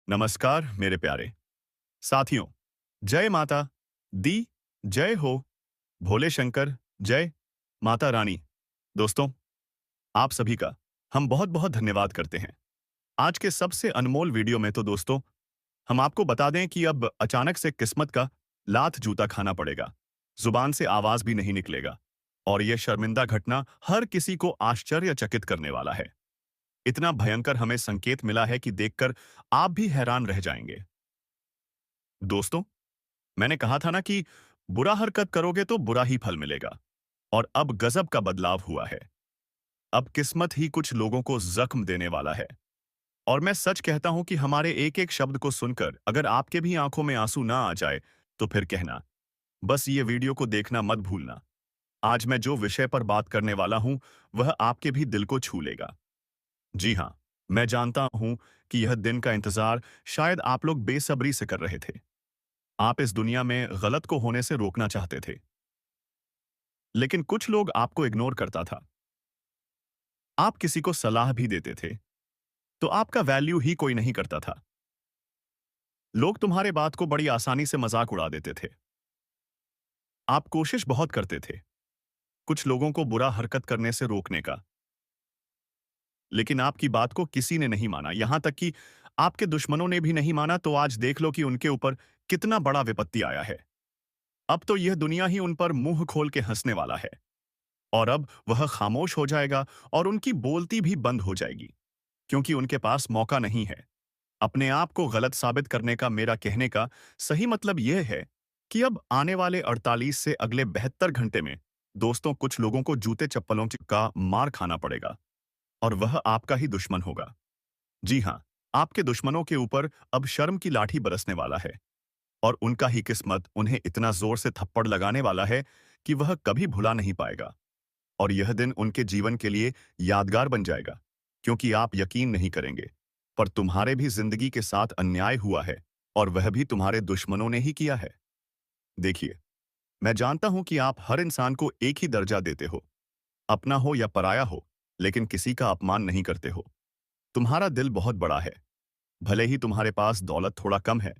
नमस्कार मेरे प्यारे साथियों। जय माता दी, जय हो भोले शंकर, जय माता रानी। दोस्तों, आप सभी का हम बहुत बहुत धन्यवाद करते हैं। आज के सबसे अनमोल वीडियो में तो दोस्तों, हम आपको बता दें कि अब अचानक से किस्मत का लात जूता खाना पड़ेगा। जुबान से आवाज भी नहीं निकलेगा और यह शर्मिंदा घटना हर किसी को आश्चर्यचकित करने वाला है। इतना भयंकर हमें संकेत मिला है कि देखकर आप भी हैरान रह जाएंगे। दोस्तों, मैंने कहा था ना कि बुरा हरकत करोगे तो बुरा ही फल मिलेगा। और अब गजब का बदलाव हुआ है। अब किस्मत ही कुछ लोगों को जख्म देने वाला है। और मैं सच कहता हूं कि हमारे एक एक शब्द को सुनकर अगर आपके भी आंखों में आंसू ना आ जाए तो फिर कहना, बस ये वीडियो को देखना मत भूलना। आज मैं जो विषय पर बात करने वाला हूं वह आपके भी दिल को छू लेगा। जी हां, मैं जानता हूं कि यह दिन का इंतजार शायद आप लोग बेसब्री से कर रहे थे। आप इस दुनिया में गलत को होने से रोकना चाहते थे, लेकिन कुछ लोग आपको इग्नोर करता था। आप किसी को सलाह भी देते थे, तो आपका वैल्यू ही कोई नहीं करता था। लोग तुम्हारे बात को बड़ी आसानी से मजाक उड़ा देते थे। आप कोशिश बहुत करते थे, कुछ लोगों को बुरा हरकत करने से रोकने का, लेकिन आपकी बात को किसी ने नहीं माना, यहां तक कि आपके दुश्मनों ने भी नहीं माना। तो आज देख लो कि उनके ऊपर कितना बड़ा विपत्ति आया है। अब तो यह दुनिया ही उन पर मुंह खोल के हंसने वाला है। और अब वह खामोश हो जाएगा और उनकी बोलती भी बंद हो जाएगी, क्योंकि उनके पास मौका नहीं है। अपने आप को गलत साबित करने का मेरा कहने का सही मतलब यह है कि अब आने वाले 48 से अगले 72 घंटे में दोस्तों कुछ लोगों को जूते चप्पलों का मार खाना पड़ेगा और वह आपका ही दुश्मन होगा। जी हाँ, आपके दुश्मनों के ऊपर अब शर्म की लाठी बरसने वाला है और उनका ही किस्मत उन्हें इतना जोर से थप्पड़ लगाने वाला है कि वह कभी भुला नहीं पाएगा। और यह दिन उनके जीवन के लिए यादगार बन जाएगा, क्योंकि आप यकीन नहीं करेंगे, पर तुम्हारे भी जिंदगी के साथ अन्याय हुआ है और वह भी तुम्हारे दुश्मनों ने ही किया है। देखिए, मैं जानता हूं कि आप हर इंसान को एक ही दर्जा देते हो, अपना हो या पराया हो, लेकिन किसी का अपमान नहीं करते हो। तुम्हारा दिल बहुत बड़ा है। भले ही तुम्हारे पास दौलत थोड़ा कम है,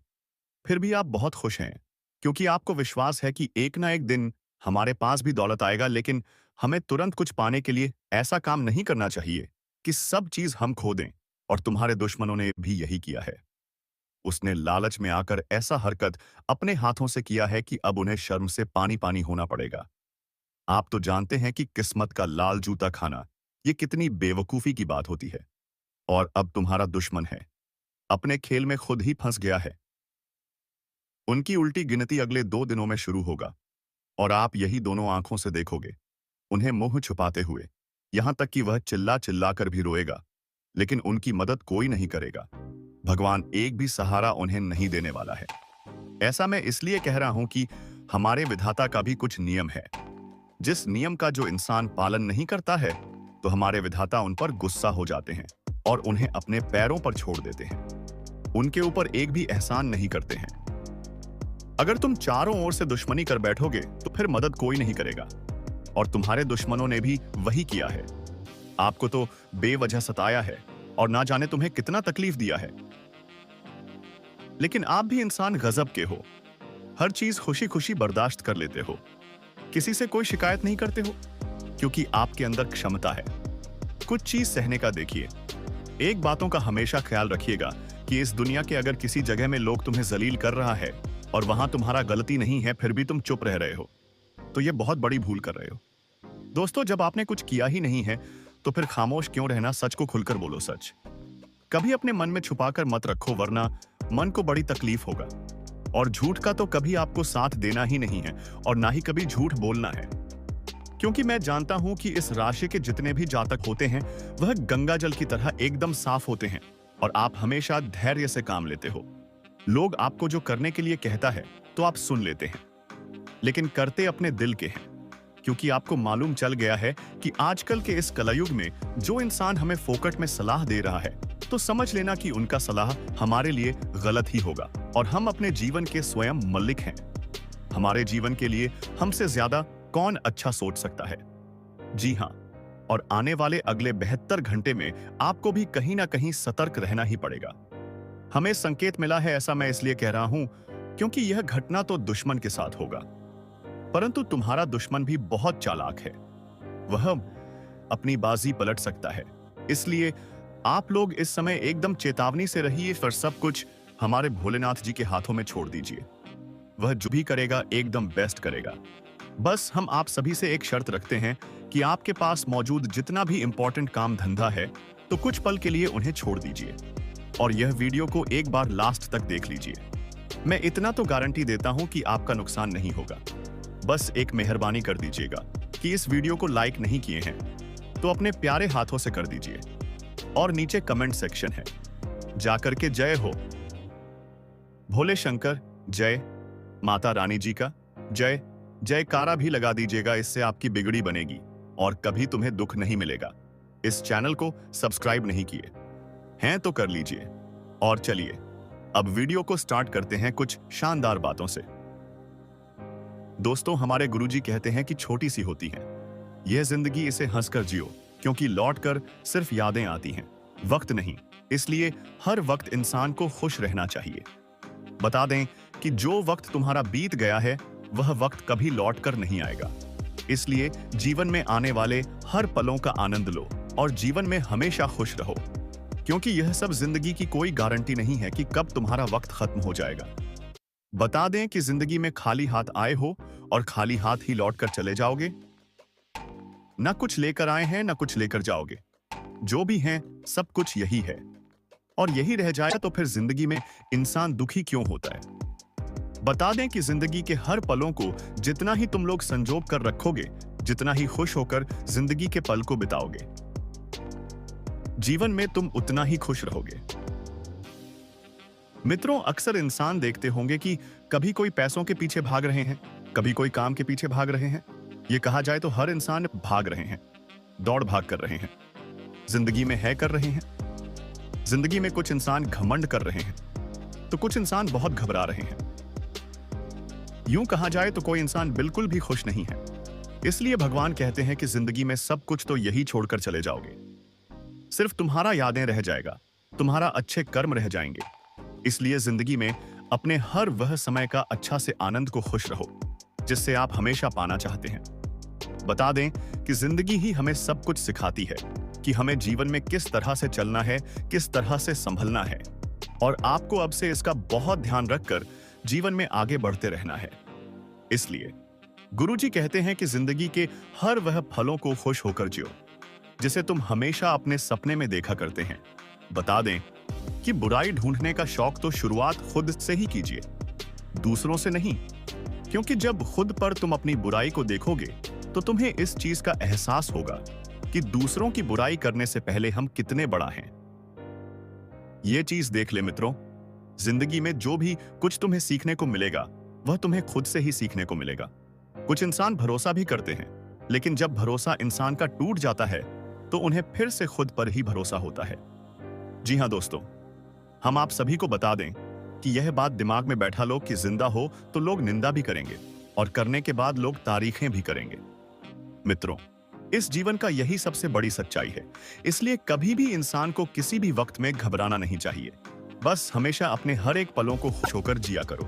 फिर भी आप बहुत खुश हैं, क्योंकि आपको विश्वास है कि एक ना एक दिन हमारे पास भी दौलत आएगा। लेकिन हमें तुरंत कुछ पाने के लिए ऐसा काम नहीं करना चाहिए कि सब चीज हम खो दें। और तुम्हारे दुश्मनों ने भी यही किया है। उसने लालच में आकर ऐसा हरकत अपने हाथों से किया है कि अब उन्हें शर्म से पानी पानी होना पड़ेगा। आप तो जानते हैं कि किस्मत का लाल जूता खाना ये कितनी बेवकूफी की बात होती है। और अब तुम्हारा दुश्मन है, अपने खेल में खुद ही फंस गया है। उनकी उल्टी गिनती अगले 2 दिनों में शुरू होगा और आप यही दोनों आंखों से देखोगे, उन्हें मुंह छुपाते हुए। यहां तक कि वह चिल्ला चिल्ला कर भी रोएगा, लेकिन उनकी मदद कोई नहीं करेगा। भगवान एक भी सहारा उन्हें नहीं देने वाला है। ऐसा मैं इसलिए कह रहा हूं कि हमारे विधाता का भी कुछ नियम है। जिस नियम का जो इंसान पालन नहीं करता है, तो हमारे विधाता उन पर गुस्सा हो जाते हैं और उन्हें अपने पैरों पर छोड़ देते हैं। उनके ऊपर एक भी एहसान नहीं करते हैं। अगर तुम चारों ओर से दुश्मनी कर बैठोगे तो फिर मदद कोई नहीं करेगा। और तुम्हारे दुश्मनों ने भी वही किया है। आपको तो बेवजह सताया है और ना जाने तुम्हें कितना तकलीफ दिया है। लेकिन आप भी इंसान गजब के हो। हर चीज खुशी खुशी बर्दाश्त कर लेते हो, किसी से कोई शिकायत नहीं करते हो, क्योंकि आपके अंदर क्षमता है कुछ चीज सहने का। देखिए, एक बातों का हमेशा ख्याल रखिएगा कि इस दुनिया के अगर किसी जगह में लोग तुम्हें जलील कर रहा है और वहां तुम्हारा गलती नहीं है, फिर भी तुम चुप रह रहे हो, तो यह बहुत बड़ी भूल कर रहे हो। दोस्तों, जब आपने कुछ किया ही नहीं है तो फिर खामोश क्यों रहना। सच को खुलकर बोलो। सच कभी अपने मन में छुपाकर मत रखो, वरना मन को बड़ी तकलीफ होगा। और झूठ का तो कभी आपको साथ देना ही नहीं है और ना ही कभी झूठ बोलना है, क्योंकि मैं जानता हूं कि इस राशि के जितने भी जातक होते हैं वह गंगा जल की तरह एकदम साफ होते हैं और आप हमेशा धैर्य से काम लेते हो। लोग आपको जो करने के लिए कहता है तो आप सुन लेते हैं, लेकिन करते अपने दिल के हैं, क्योंकि आपको मालूम चल गया है कि आजकल के इस कलयुग में जो इंसान हमें फोकट में सलाह दे रहा है, तो समझ लेना कि उनका सलाह हमारे लिए गलत ही होगा और हम अपने जीवन के स्वयं मलिक हैं। हमारे जीवन के लिए हमसे ज्यादा कौन अच्छा सोच सकता है। जी हाँ, और आने वाले अगले 72 घंटे में आपको भी कहीं ना कहीं सतर्क रहना ही पड़ेगा। हमें संकेत मिला है, ऐसा मैं इसलिए कह रहा हूं क्योंकि यह घटना तो दुश्मन के साथ होगा, परंतु तुम्हारा दुश्मन भी बहुत चालाक है। वह अपनी बाजी पलट सकता है। इसलिए आप लोग इस समय एकदम चेतावनी से रहिए, फिर सब कुछ हमारे भोलेनाथ जी के हाथों में छोड़ दीजिए। वह जो भी करेगा एकदम बेस्ट करेगा। बस हम आप सभी से एक शर्त रखते हैं कि आपके पास मौजूद जितना भी इंपॉर्टेंट काम धंधा है, तो कुछ पल के लिए उन्हें छोड़ दीजिए और यह वीडियो को एक बार लास्ट तक देख लीजिए। मैं इतना तो गारंटी देता हूं कि आपका नुकसान नहीं होगा। बस एक मेहरबानी कर दीजिएगा कि इस वीडियो को लाइक नहीं किए हैं तो अपने प्यारे हाथों से कर दीजिए और नीचे कमेंट सेक्शन है, जाकर के जय हो भोले शंकर, जय माता रानी जी का जय जयकारा भी लगा दीजिएगा। इससे आपकी बिगड़ी बनेगी और कभी तुम्हें दुख नहीं मिलेगा। इस चैनल को सब्सक्राइब नहीं किए हैं तो कर लीजिए। और चलिए अब वीडियो को स्टार्ट करते हैं कुछ शानदार बातों से। दोस्तों, हमारे गुरुजी कहते हैं कि छोटी सी होती है यह जिंदगी, इसे हंसकर जियो, क्योंकि लौटकर सिर्फ यादें आती हैं, वक्त नहीं। इसलिए हर वक्त इंसान को खुश रहना चाहिए। बता दें कि जो वक्त तुम्हारा बीत गया है वह वक्त कभी लौट कर नहीं आएगा। इसलिए जीवन में आने वाले हर पलों का आनंद लो और जीवन में हमेशा खुश रहो, क्योंकि यह सब जिंदगी की कोई गारंटी नहीं है कि कब तुम्हारा वक्त खत्म हो जाएगा। बता दें कि जिंदगी में खाली हाथ आए हो और खाली हाथ ही लौट कर चले जाओगे। न कुछ लेकर आए हैं न कुछ लेकर जाओगे। जो भी हैं सब कुछ यही है और यही रह जाए तो फिर जिंदगी में इंसान दुखी क्यों होता है। बता दें कि जिंदगी के हर पलों को जितना ही तुम लोग संजोग कर रखोगे, जितना ही खुश होकर जिंदगी के पल को बिताओगे, जीवन में तुम उतना ही खुश रहोगे। मित्रों, अक्सर इंसान देखते होंगे कि कभी कोई पैसों के पीछे भाग रहे हैं, कभी कोई काम के पीछे भाग रहे हैं। यह कहा जाए तो हर इंसान भाग रहे हैं, दौड़ भाग कर रहे हैं, जिंदगी में है कर रहे हैं। जिंदगी में कुछ इंसान घमंड कर रहे हैं तो कुछ इंसान बहुत घबरा रहे हैं। यूं कहा जाए तो कोई इंसान बिल्कुल भी खुश नहीं है। इसलिए भगवान कहते हैं कि जिंदगी में सब कुछ तो यही छोड़कर चले जाओगे, सिर्फ तुम्हारा यादें रह जाएगा, तुम्हारा अच्छे कर्म रह जाएंगे। इसलिए जिंदगी में अपने हर वह समय का अच्छा से आनंद को खुश रहो जिससे आप हमेशा पाना चाहते हैं। बता दें कि जिंदगी ही हमें सब कुछ सिखाती है कि हमें जीवन में किस तरह से चलना है, किस तरह से संभलना है, और आपको अब से इसका बहुत ध्यान रखकर जीवन में आगे बढ़ते रहना है। इसलिए गुरुजी कहते हैं कि जिंदगी के हर वह फलों को खुश होकर जियो जिसे तुम हमेशा अपने सपने में देखा करते हैं। बता दें कि बुराई ढूंढने का शौक तो शुरुआत खुद से ही कीजिए, दूसरों से नहीं, क्योंकि जब खुद पर तुम अपनी बुराई को देखोगे तो तुम्हें इस चीज का एहसास होगा कि दूसरों की बुराई करने से पहले हम कितने बड़ा हैं। यह चीज देख ले मित्रों, जिंदगी में जो भी कुछ तुम्हें सीखने को मिलेगा वह तुम्हें खुद से ही सीखने को मिलेगा। कुछ इंसान भरोसा भी करते हैं, लेकिन जब भरोसा इंसान का टूट जाता है तो उन्हें फिर से खुद पर ही भरोसा होता है। जी हां दोस्तों, हम आप सभी को बता दें कि यह बात दिमाग में बैठा लो कि जिंदा हो तो लोग निंदा भी करेंगे और करने के बाद लोग तारीखें भी करेंगे। मित्रों, इस जीवन का यही सबसे बड़ी सच्चाई है। इसलिए कभी भी इंसान को किसी भी वक्त में घबराना नहीं चाहिए। बस हमेशा अपने हर एक पलों को खुश होकर जिया करो,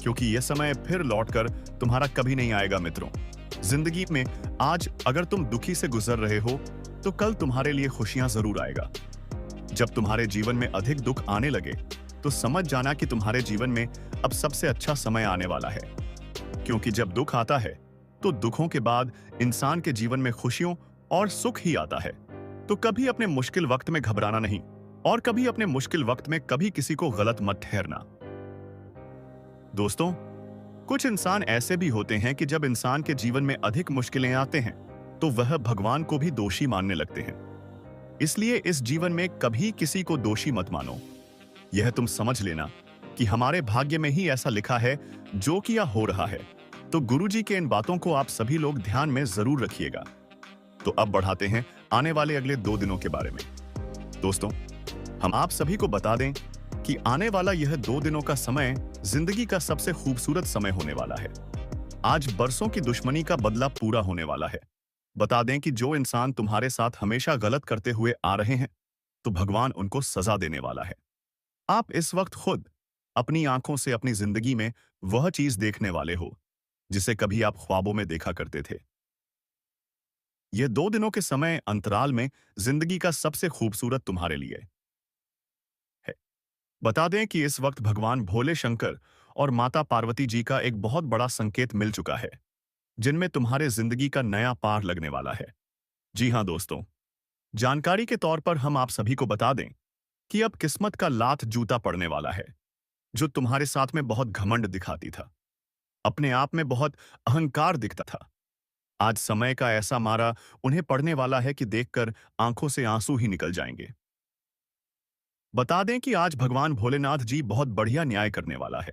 क्योंकि यह समय फिर लौटकर तुम्हारा कभी नहीं आएगा। मित्रों, जिंदगी में आज अगर तुम दुखी से गुजर रहे हो तो कल तुम्हारे लिए खुशियां जरूर आएगा। जब तुम्हारे जीवन में अधिक दुख आने लगे तो समझ जाना कि तुम्हारे जीवन में अब सबसे अच्छा समय आने वाला है, क्योंकि जब दुख आता है तो दुखों के बाद इंसान के जीवन में खुशियों और सुख ही आता है। तो कभी अपने मुश्किल वक्त में घबराना नहीं और कभी अपने मुश्किल वक्त में कभी किसी को गलत मत ठहरना। दोस्तों, कुछ इंसान ऐसे भी होते हैं कि जब इंसान के जीवन में अधिक मुश्किलें आते हैं तो वह भगवान को भी दोषी मानने लगते हैं। इसलिए इस जीवन में कभी किसी को दोषी मत मानो। यह तुम समझ लेना कि हमारे भाग्य में ही ऐसा लिखा है जो किया हो रहा है। तो गुरुजी के इन बातों को आप सभी लोग ध्यान में जरूर रखिएगा। तो अब बढ़ाते हैं आने वाले अगले 2 दिनों के बारे में। दोस्तों, हम आप सभी को बता दें कि आने वाला यह 2 दिनों का समय जिंदगी का सबसे खूबसूरत समय होने वाला है। आज बरसों की दुश्मनी का बदला पूरा होने वाला है। बता दें कि जो इंसान तुम्हारे साथ हमेशा गलत करते हुए आ रहे हैं तो भगवान उनको सजा देने वाला है। आप इस वक्त खुद अपनी आंखों से अपनी जिंदगी में वह चीज देखने वाले हो जिसे कभी आप ख्वाबों में देखा करते थे। ये 2 दिनों के समय अंतराल में जिंदगी का सबसे खूबसूरत तुम्हारे लिए है। बता दें कि इस वक्त भगवान भोले शंकर और माता पार्वती जी का एक बहुत बड़ा संकेत मिल चुका है, जिनमें तुम्हारे जिंदगी का नया पार लगने वाला है। जी हाँ दोस्तों, जानकारी के तौर पर हम आप सभी को बता दें कि अब किस्मत का लात जूता पड़ने वाला है, जो तुम्हारे साथ में बहुत घमंड दिखाती था, अपने आप में बहुत अहंकार दिखता था। आज समय का ऐसा मारा उन्हें पड़ने वाला है कि देखकर आंखों से आंसू ही निकल जाएंगे। बता दें कि आज भगवान भोलेनाथ जी बहुत बढ़िया न्याय करने वाला है।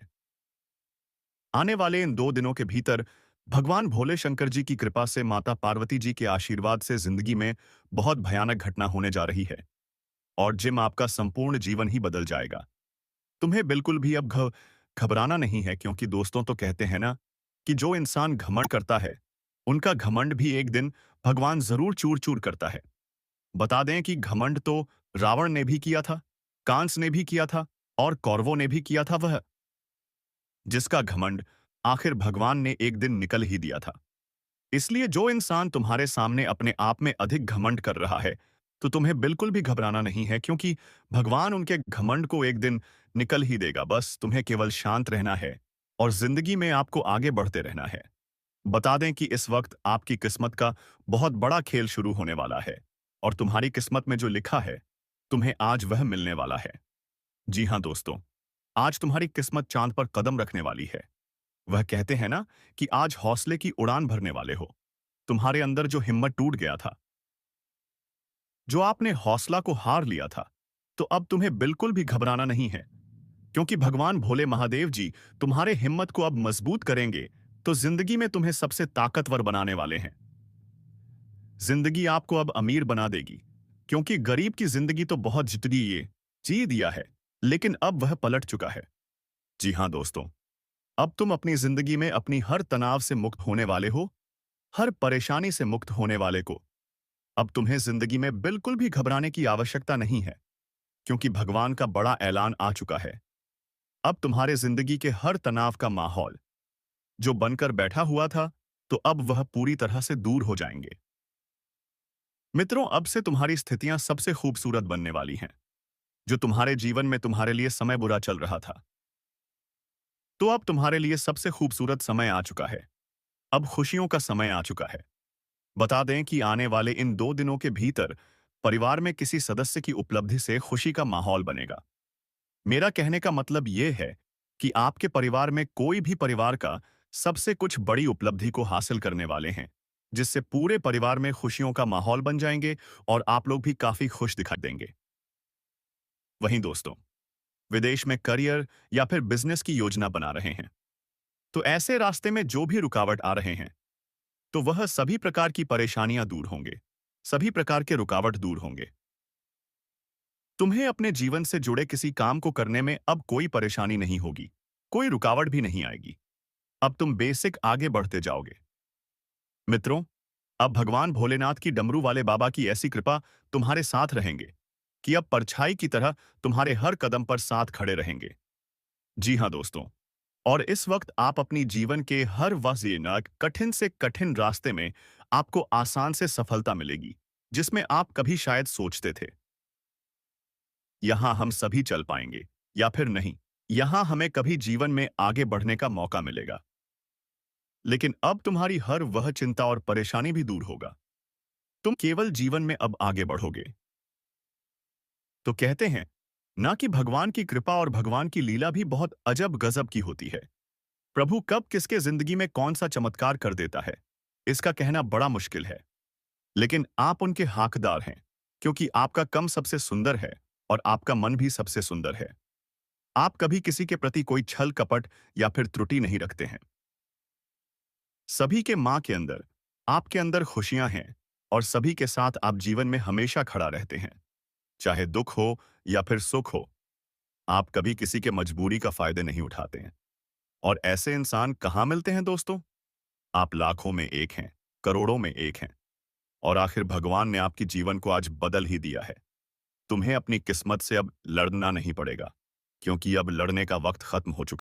आने वाले इन 2 दिनों के भीतर भगवान भोले शंकर जी की कृपा से माता पार्वती जी के आशीर्वाद से जिंदगी में बहुत भयानक घटना होने जा रही है और जिम आपका संपूर्ण जीवन ही बदल जाएगा। तुम्हें बिल्कुल भी अब घबराना नहीं है, क्योंकि दोस्तों तो कहते हैं ना कि जो इंसान घमंड करता है उनका घमंड भी एक दिन भगवान जरूर चूर चूर करता है। बता दें कि घमंड तो रावण ने भी किया था, कांस ने भी किया था और कौरवों ने भी किया था, वह जिसका घमंड आखिर भगवान ने एक दिन निकल ही दिया था। इसलिए जो इंसान तुम्हारे सामने अपने आप में अधिक घमंड कर रहा है, तो तुम्हें बिल्कुल भी घबराना नहीं है, क्योंकि भगवान उनके घमंड को एक दिन निकल ही देगा। बस तुम्हें केवल शांत रहना है और जिंदगी में आपको आगे बढ़ते रहना है। बता दें कि इस वक्त आपकी किस्मत का बहुत बड़ा खेल शुरू होने वाला है और तुम्हारी किस्मत में जो लिखा है, तुम्हें आज वह मिलने वाला है। जी हाँ दोस्तों, आज तुम्हारी किस्मत चांद पर कदम रखने वाली है। वह कहते हैं ना कि आज हौसले की उड़ान भरने वाले हो। तुम्हारे अंदर जो हिम्मत टूट गया था, जो आपने हौसला को हार लिया था, तो अब तुम्हें बिल्कुल भी घबराना नहीं है, क्योंकि भगवान भोले महादेव जी तुम्हारे हिम्मत को अब मजबूत करेंगे, तो जिंदगी में तुम्हें सबसे ताकतवर बनाने वाले हैं। जिंदगी आपको अब अमीर बना देगी, क्योंकि गरीब की जिंदगी तो बहुत जितनी ये जी दिया है, लेकिन अब वह पलट चुका है। जी हाँ दोस्तों, अब तुम अपनी जिंदगी में अपनी हर तनाव से मुक्त होने वाले हो, हर परेशानी से मुक्त होने वाले को। अब तुम्हें जिंदगी में बिल्कुल भी घबराने की आवश्यकता नहीं है, क्योंकि भगवान का बड़ा ऐलान आ चुका है। अब तुम्हारे जिंदगी के हर तनाव का माहौल जो बनकर बैठा हुआ था, तो अब वह पूरी तरह से दूर हो जाएंगे। मित्रों, अब से तुम्हारी स्थितियां सबसे खूबसूरत बनने वाली हैं। जो तुम्हारे जीवन में तुम्हारे लिए समय बुरा चल रहा था, तो अब तुम्हारे लिए सबसे खूबसूरत समय आ चुका है। अब खुशियों का समय आ चुका है। बता दें कि आने वाले इन 2 दिनों के भीतर परिवार में किसी सदस्य की उपलब्धि से खुशी का माहौल बनेगा। मेरा कहने का मतलब यह है कि आपके परिवार में कोई भी परिवार का सबसे कुछ बड़ी उपलब्धि को हासिल करने वाले हैं, जिससे पूरे परिवार में खुशियों का माहौल बन जाएंगे और आप लोग भी काफी खुश दिखाई देंगे। वहीं दोस्तों, विदेश में करियर या फिर बिजनेस की योजना बना रहे हैं, तो ऐसे रास्ते में जो भी रुकावट आ रहे हैं, तो वह सभी प्रकार की परेशानियां दूर होंगे, सभी प्रकार के रुकावट दूर होंगे। तुम्हें अपने जीवन से जुड़े किसी काम को करने में अब कोई परेशानी नहीं होगी, कोई रुकावट भी नहीं आएगी। अब तुम बेसिक आगे बढ़ते जाओगे। मित्रों, अब भगवान भोलेनाथ की डमरू वाले बाबा की ऐसी कृपा तुम्हारे साथ रहेंगे कि अब परछाई की तरह तुम्हारे हर कदम पर साथ खड़े रहेंगे। जी हाँ दोस्तों, और इस वक्त आप अपनी जीवन के हर वजीनाक कठिन से कठिन रास्ते में आपको आसान से सफलता मिलेगी, जिसमें आप कभी शायद सोचते थे यहां हम सभी चल पाएंगे या फिर नहीं, यहां हमें कभी जीवन में आगे बढ़ने का मौका मिलेगा। लेकिन अब तुम्हारी हर वह चिंता और परेशानी भी दूर होगा। तुम केवल जीवन में अब आगे बढ़ोगे। तो कहते हैं ना कि भगवान की कृपा और भगवान की लीला भी बहुत अजब गजब की होती है। प्रभु कब किसके जिंदगी में कौन सा चमत्कार कर देता है, इसका कहना बड़ा मुश्किल है। लेकिन आप उनके हकदार हैं, क्योंकि आपका कम सबसे सुंदर है और आपका मन भी सबसे सुंदर है। आप कभी किसी के प्रति कोई छल कपट या फिर त्रुटि नहीं रखते हैं। सभी के मां के अंदर आपके अंदर खुशियां हैं और सभी के साथ आप जीवन में हमेशा खड़ा रहते हैं, चाहे दुख हो या फिर सुख हो। आप कभी किसी के मजबूरी का फायदे नहीं उठाते हैं। और ऐसे इंसान कहाँ मिलते हैं दोस्तों? आप लाखों में एक हैं, करोड़ों में एक हैं। और आखिर भगवान ने आपकी जीवन को आज बदल ही दिया है। तुम्हें अपनी किस्मत से अब लड़ना नहीं पड़ेगा। क्योंकि अब लड़ने का वक्त खत्म हो चुका